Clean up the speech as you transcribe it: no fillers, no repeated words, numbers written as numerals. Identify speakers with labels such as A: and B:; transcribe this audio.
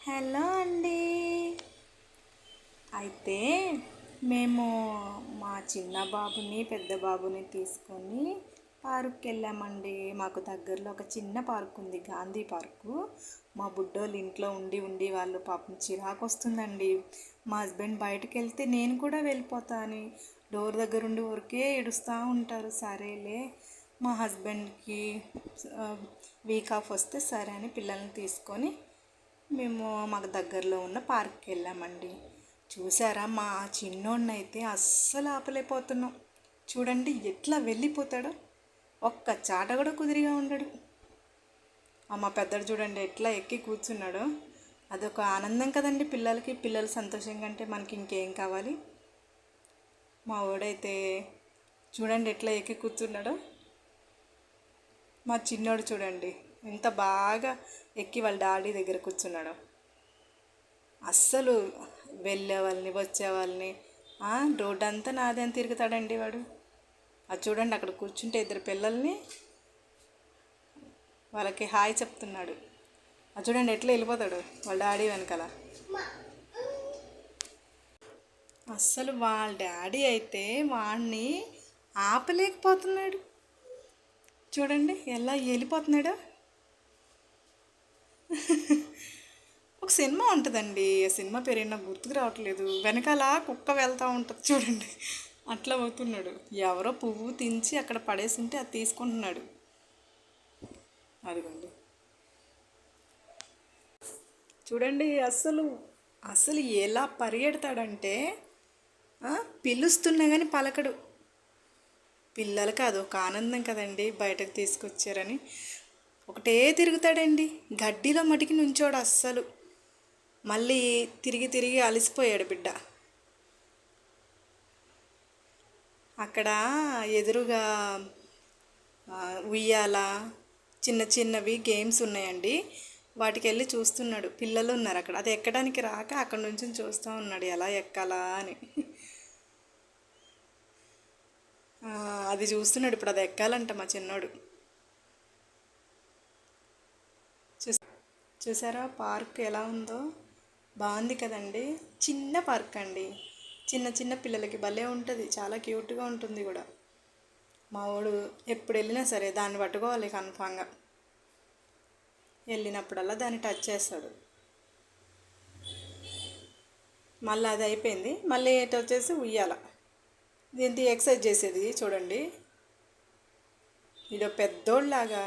A: Hello అండి. అయితే మేము మా చిన్న బాబుని పెద్ద బాబుని తీసుకొని పార్క్కి వెళ్ళామండి. మాకు దగ్గరలో ఒక చిన్న పార్క్ ఉంది, గాంధీ పార్కు. మా బుడ్డోళ్ళు ఇంట్లో ఉండి ఉండి వాళ్ళు పాపం చిరాకు వస్తుందండి. మా హస్బెండ్ బయటకు వెళ్తే నేను కూడా వెళ్ళిపోతాను, డోర్ దగ్గర ఉండి ఊరికే ఏడుస్తూ ఉంటారు. సరేలే, మా హస్బెండ్కి వీక్ ఆఫ్ వస్తే సరే అని పిల్లల్ని తీసుకొని మేము మాకు దగ్గరలో ఉన్న పార్క్కి వెళ్ళామండి. చూసారా, మా చిన్నోడిని అయితే అస్సలు ఆపలేకపోతున్నాం. చూడండి ఎట్లా వెళ్ళిపోతాడో, ఒక్క చాట కూడా కుదిరిగా ఉండడు. మా పెద్దడు చూడండి ఎట్లా ఎక్కి కూర్చున్నాడో. అదొక ఆనందం కదండి పిల్లలకి. పిల్లలు సంతోషంగా అంటే మనకి ఇంకేం కావాలి. మా వాడైతే చూడండి ఎట్లా ఎక్కి కూర్చున్నాడో. మా చిన్నోడు చూడండి ఎంత బాగా ఎక్కి వాళ్ళ డాడీ దగ్గర కూర్చున్నాడు. అస్సలు వెళ్ళే వాళ్ళని వచ్చే వాళ్ళని రోడ్డు అంతా నాదే అని తిరుగుతాడండి వాడు. అది చూడండి అక్కడ కూర్చుంటే ఇద్దరు పిల్లల్ని వాళ్ళకి హాయ్ చెప్తున్నాడు. అది చూడండి ఎట్లా వెళ్ళిపోతాడు వాళ్ళ డాడీ వెనకాల. అస్సలు వాళ్ళ డాడీ అయితే వాడిని ఆపలేకపోతున్నాడు. చూడండి ఎలా వెళ్ళిపోతున్నాడు. ఒక సినిమా ఉంటుందండి, ఆ సినిమా పేరు నాకు గుర్తుకు రావట్లేదు. వెనకాల కుక్క వెళ్తూ ఉంటుంది చూడండి, అట్లా అవుతున్నాడు. ఎవరో పువ్వు తించి అక్కడ పడేసి ఉంటే అది తీసుకుంటున్నాడు. అదిగోండి చూడండి, అస్సలు అసలు ఎలా పరిగెడతాడంటే పిలుస్తున్నా కానీ పలకడు. పిల్లలకి అదొక ఆనందం కదండి, బయటకు తీసుకొచ్చారని. ఒకటే తిరుగుతాడండి, గడ్డిలో మటికి నుంచోడు అస్సలు. మళ్ళీ తిరిగి తిరిగి అలసిపోయాడు బిడ్డ. అక్కడ ఎదురుగా ఉయ్యాల చిన్న చిన్నవి గేమ్స్ ఉన్నాయండి, వాటికి వెళ్ళి చూస్తున్నాడు. పిల్లలు ఉన్నారు అక్కడ, అది ఎక్కడానికి రాక అక్కడ నుంచి చూస్తూ ఉన్నాడు ఎలా ఎక్కాలా అని. అది చూస్తున్నాడు ఇప్పుడు, అది ఎక్కాలంట మా చిన్నోడు. చూసారా పార్క్ ఎలా ఉందో, బాగుంది కదండి. చిన్న పార్క్ అండి, చిన్న చిన్న పిల్లలకి భలే ఉంటుంది, చాలా క్యూట్గా ఉంటుంది కూడా. మా వాడు ఎప్పుడు వెళ్ళినా సరే దాన్ని పట్టుకోవాలి కన్ఫామ్గా. వెళ్ళినప్పుడల్లా దాన్ని టచ్ చేస్తాడు. మళ్ళీ అది అయిపోయింది, మళ్ళీ ఇటు వచ్చేసి ఉయ్యాల, దీంతో ఎక్సర్సైజ్ చేసేది చూడండి. వీడు పెద్దోళ్ళలాగా